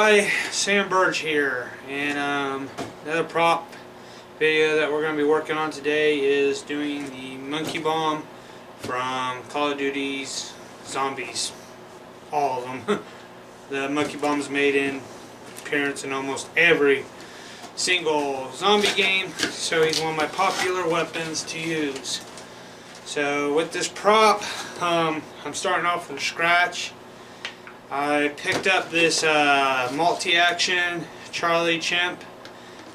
everybody, Sam Birch here, and another prop video that we're going to be working on today is doing the monkey bomb from Call of Duty's Zombies. All of them. The monkey bomb is made in appearance in almost every single zombie game, so he's one of my popular weapons to use. So with this prop, I'm starting off from scratch. I picked up this multi-action Charlie Chimp.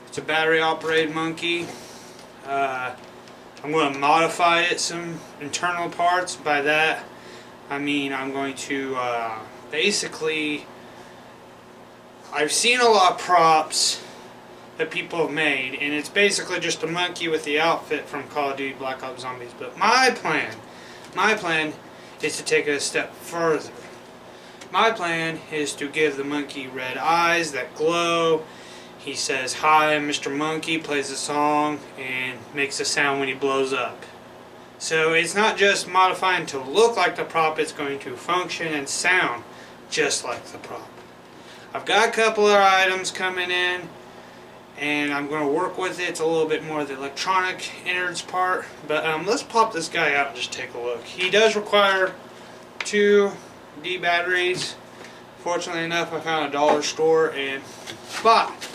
It's a battery operated monkey. I'm going to modify it some internal parts. By that I mean I'm going to basically, I've seen a lot of props that people have made, and it's basically just a monkey with the outfit from Call of Duty Black Ops Zombies. But my plan is to take it a step further. My plan is to give the monkey red eyes that glow. He says, "Hi, I'm Mr. Monkey," plays a song, and makes a sound when he blows up. So it's not just modifying to look like the prop, it's going to function and sound just like the prop. I've got a couple of items coming in, and I'm going to work with it. It's a little bit more the electronic innards part, but let's pop this guy out and just take a look. He does require 2 D batteries. Fortunately enough, I found a dollar store and bought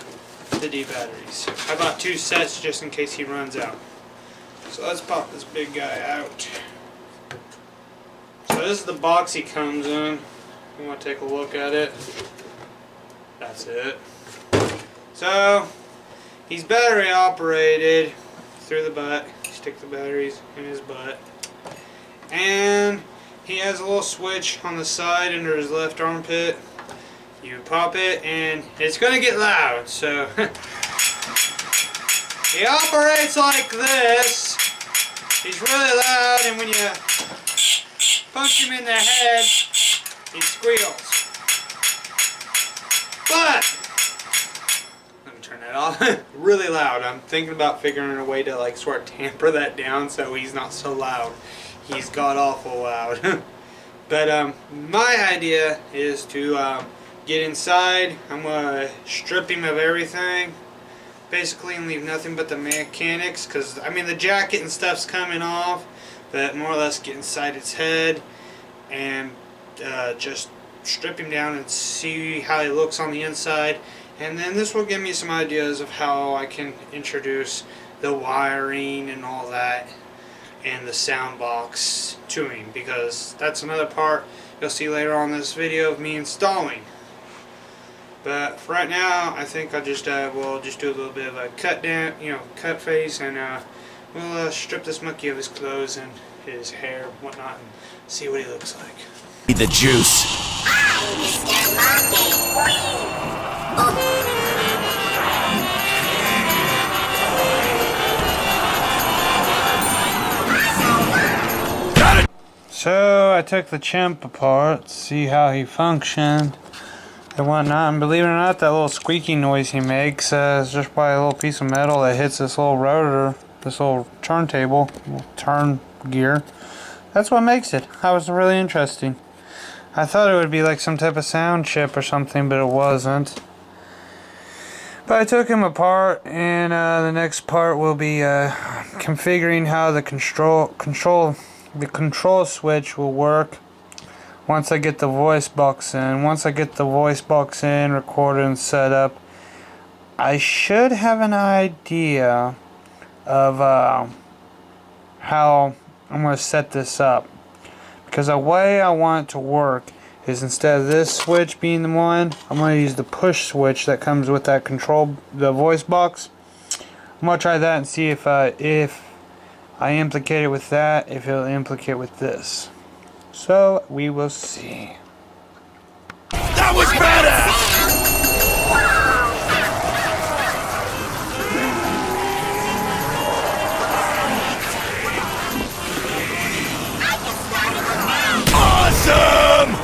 the D batteries. I bought 2 sets just in case he runs out. So let's pop this big guy out. So this is the box he comes in. You want to take a look at it? That's it. So he's battery operated through the butt. Stick the batteries in his butt. And he has a little switch on the side under his left armpit. You pop it and it's going to get loud. So he operates like this. He's really loud, and when you punch him in the head, he squeals. But let me turn that off. Really loud. I'm thinking about figuring a way to like sort of tamper that down so he's not so loud. He's god awful loud. But my idea is to get inside. I'm gonna strip him of everything basically and leave nothing but the mechanics, because I mean the jacket and stuff's coming off, but more or less get inside its head and just strip him down and see how he looks on the inside. And then this will give me some ideas of how I can introduce the wiring and all that and the sound box to him, because that's another part you'll see later on in this video of me installing. But for right now, I think I'll just we'll just do a little bit of a cut down, cut face, and we'll strip this monkey of his clothes and his hair and whatnot and see what he looks like. The juice. So I took the chimp apart to see how he functioned and whatnot, and believe it or not, that little squeaky noise he makes is just by a little piece of metal that hits this little rotor, this little turntable, little turn gear. That's what makes it. That was really interesting. I thought it would be like some type of sound chip or something, but it wasn't. But I took him apart, and the next part will be configuring how the control switch will work once I get the voice box in. Once I get the voice box in, recorded and set up, I should have an idea of how I'm going to set this up. Because the way I want it to work is, instead of this switch being the one, I'm going to use the push switch that comes with that the voice box. I'm going to try that and see if I implicate it with that, if it'll implicate with this. So we will see. That was badass! Awesome!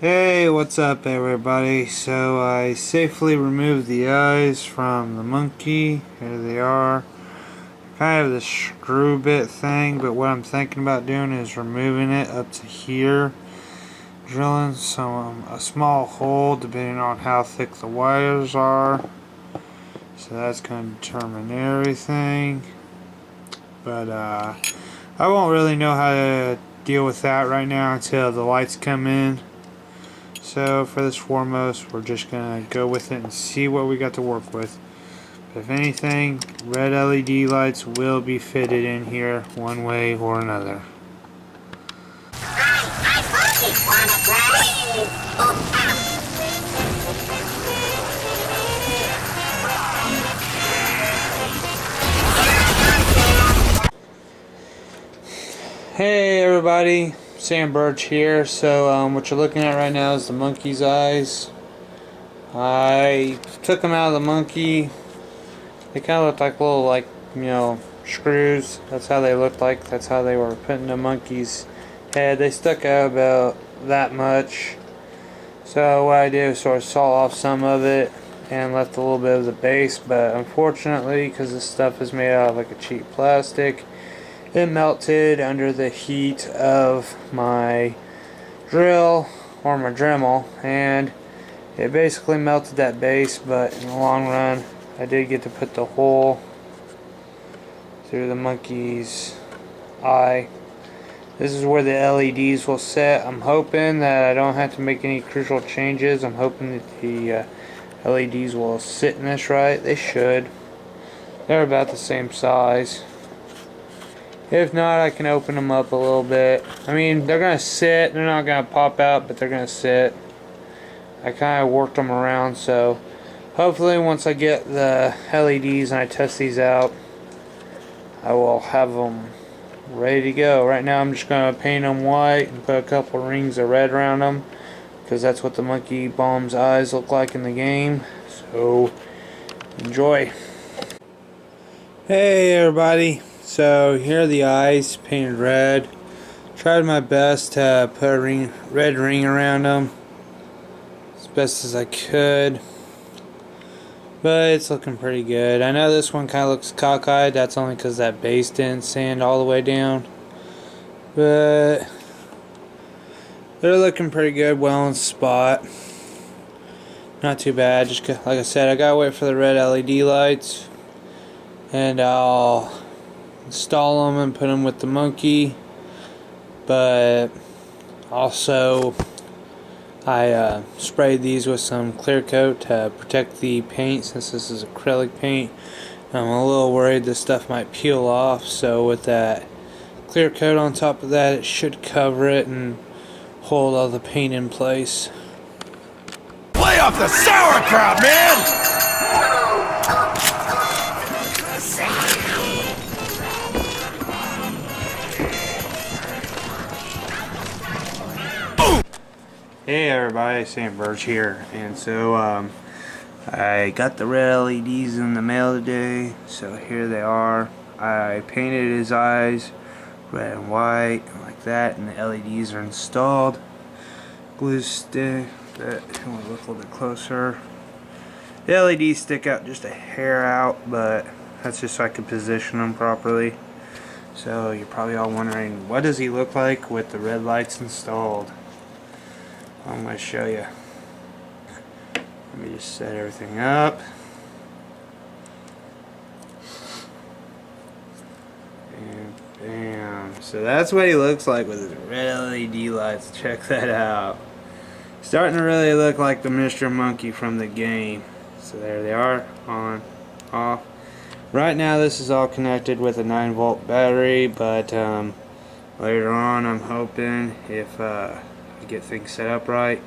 Hey, what's up everybody? So I safely removed the eyes from the monkey. Here they are. Kind of the screw bit thing, but what I'm thinking about doing is removing it up to here, drilling a small hole depending on how thick the wires are. So that's going to determine everything. But I won't really know how to deal with that right now until the lights come in. So for this foremost, we're just going to go with it and see what we got to work with. But if anything, red LED lights will be fitted in here one way or another. Hey everybody, Sam Birch here. So what you're looking at right now is the monkey's eyes. I took them out of the monkey. They kind of looked like little screws. That's how they looked like. That's how they were put in the monkey's head. They stuck out about that much. So what I did was sort of saw off some of it and left a little bit of the base, but unfortunately, because this stuff is made out of like a cheap plastic, it melted under the heat of my drill or my Dremel, and it basically melted that base. But in the long run, I did get to put the hole through the monkey's eye. This is where the LEDs will sit. I'm hoping that I don't have to make any crucial changes. I'm hoping that the LEDs will sit in this right. They should. They're about the same size. If not, I can open them up a little bit. I mean, they're going to sit. They're not going to pop out, but they're going to sit. I kind of worked them around, so hopefully once I get the LEDs and I test these out, I will have them ready to go. Right now I'm just going to paint them white and put a couple rings of red around them, because that's what the monkey bomb's eyes look like in the game. So enjoy. Hey everybody. So here are the eyes painted red. Tried my best to put a red ring around them as best as I could, but it's looking pretty good. I know this one kind of looks cockeyed. That's only because that base didn't sand all the way down, but they're looking pretty good, well in spot. Not too bad. Just like I said, I gotta wait for the red LED lights, and I'll install them and put them with the monkey. But also I sprayed these with some clear coat to protect the paint, since this is acrylic paint. I'm a little worried this stuff might peel off, so with that clear coat on top of that, it should cover it and hold all the paint in place. Lay off the sauerkraut, man! Hey everybody, Sam Birch here, and so I got the red LEDs in the mail today, so here they are. I painted his eyes red and white like that, and the LEDs are installed. Glue stick, but if you want to look a little bit closer, the LEDs stick out just a hair out, but that's just so I can position them properly. So you're probably all wondering, what does he look like with the red lights installed? I'm going to show you. Let me just set everything up. And bam. So that's what he looks like with his red LED lights. Check that out. Starting to really look like the Mr. Monkey from the game. So there they are, on, off. Right now this is all connected with a 9-volt battery, but later on I'm hoping if get things set up right,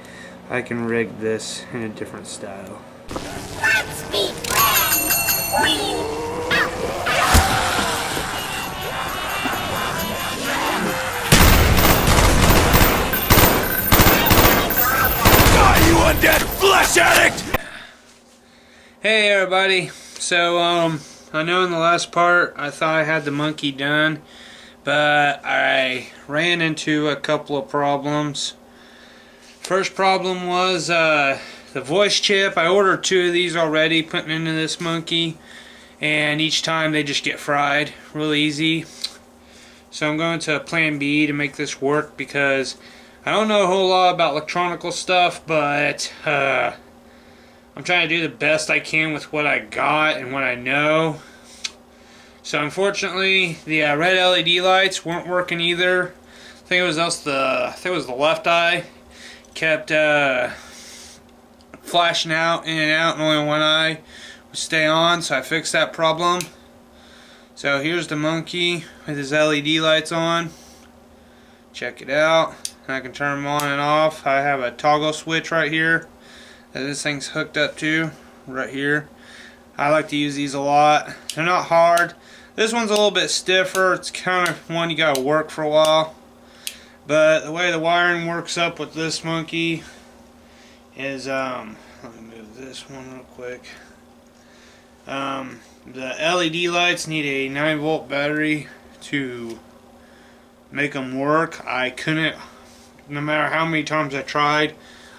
I can rig this in a different style. Let's be friends! Die, you undead flesh addict! Hey everybody, so I know in the last part I thought I had the monkey done, but I ran into a couple of problems. First problem was the voice chip. I ordered 2 of these already, putting into this monkey, and each time they just get fried real easy. So I'm going to plan B to make this work, because I don't know a whole lot about electronical stuff, but I'm trying to do the best I can with what I got and what I know. So unfortunately, the red LED lights weren't working either. I think it was the left eye kept flashing out in and out, and only one eye would stay on. So I fixed that problem. So here's the monkey with his LED lights on. Check it out. And I can turn them on and off. I have a toggle switch right here that this thing's hooked up to right here. I like to use these a lot. They're not hard. This one's a little bit stiffer. It's kind of one you gotta work for a while. But the way the wiring works up with this monkey is let me move this one real quick. The LED lights need a 9-volt battery to make them work. I couldn't, no matter how many times I tried.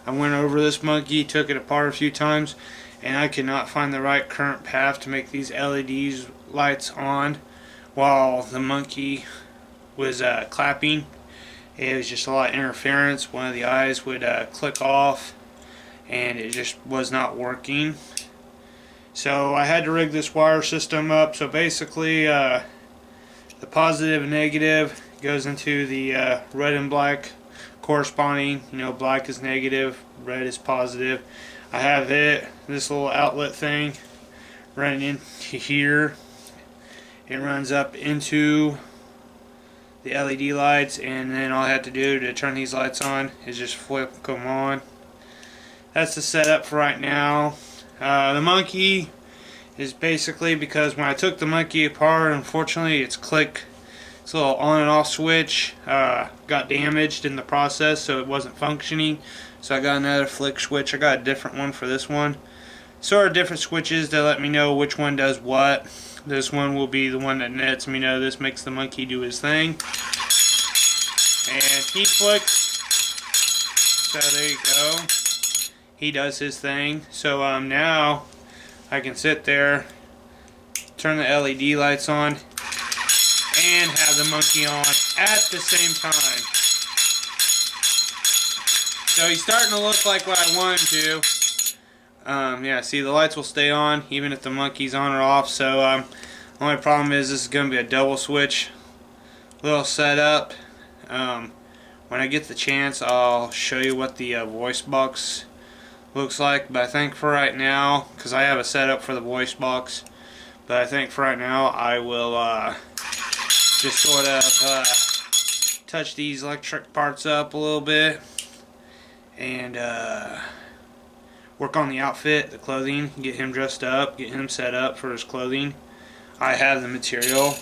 I went over this monkey, took it apart a few times, and I could not find the right current path to make these LED lights on while the monkey was clapping. It was just a lot of interference. One of the eyes would click off, and it just was not working. So I had to rig this wire system up. So basically, the positive and negative goes into the red and black corresponding. You know, black is negative, red is positive. I have this little outlet thing running into here. It runs up into the LED lights, and then all I have to do to turn these lights on is just flip them on. That's the setup for right now. The monkey is basically, because when I took the monkey apart, unfortunately its little on and off switch got damaged in the process, so it wasn't functioning. So I got another flick switch. I got a different one for this one. Sort of different switches to let me know which one does what. This one will be the one that lets me know this makes the monkey do his thing. And he flicks. So there you go. He does his thing. So now I can sit there, turn the LED lights on, and have the monkey on at the same time. So he's starting to look like what I want him to. Yeah, see, the lights will stay on even if the monkey's on or off. So the only problem is this is going to be a double switch little setup. When I get the chance, I'll show you what the voice box looks like. But I think for right now, because I have a setup for the voice box, but I think for right now I will just sort of touch these electric parts up a little bit and work on the outfit, the clothing, get him dressed up, get him set up for his clothing. I have the material,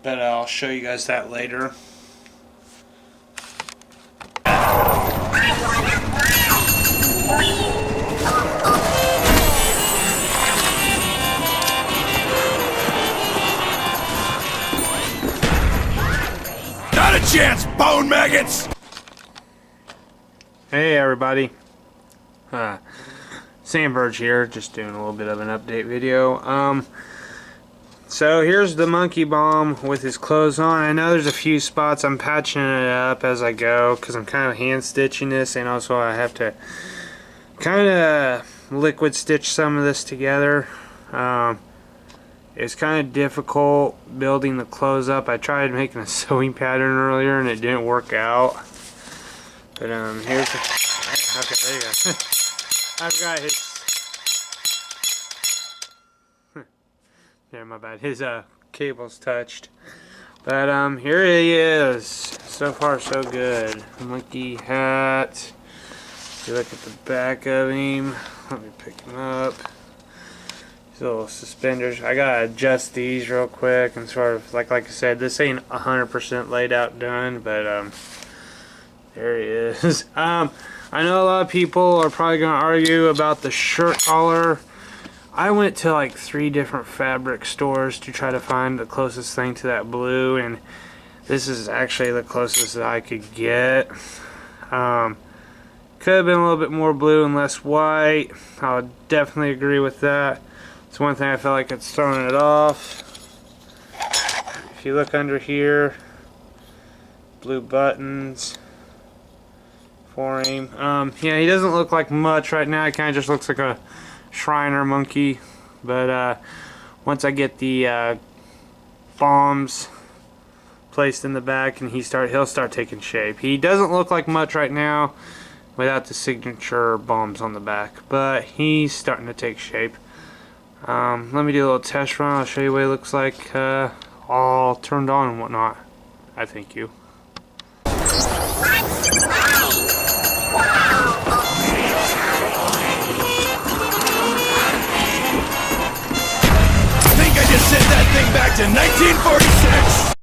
but I'll show you guys that later. Not a chance, bone maggots! Hey everybody, Sandberg here, just doing a little bit of an update video. So here's the monkey bomb with his clothes on. I know there's a few spots I'm patching it up as I go because I'm kind of hand stitching this, and also I have to kind of liquid stitch some of this together. It's kind of difficult building the clothes up. I tried making a sewing pattern earlier and it didn't work out. But here's the, okay, there you go. I've got his, yeah, my bad, his cable's touched. But here he is. So far so good. Monkey hat. If you look at the back of him, let me pick him up. These little suspenders. I gotta adjust these real quick and sort of, like I said, this ain't 100% laid out done, but there he is. I know a lot of people are probably gonna argue about the shirt collar. I went to like 3 different fabric stores to try to find the closest thing to that blue, and this is actually the closest that I could get. Could have been a little bit more blue and less white. I would definitely agree with that. It's one thing I feel like it's throwing it off. If you look under here, blue buttons. for him. Yeah, he doesn't look like much right now. He kind of just looks like a Shriner monkey. But once I get the bombs placed in the back and he'll start taking shape. He doesn't look like much right now without the signature bombs on the back, but he's starting to take shape. Let me do a little test run. I'll show you what it looks like all turned on and whatnot. I thank you. Think I just sent that thing back to 1946!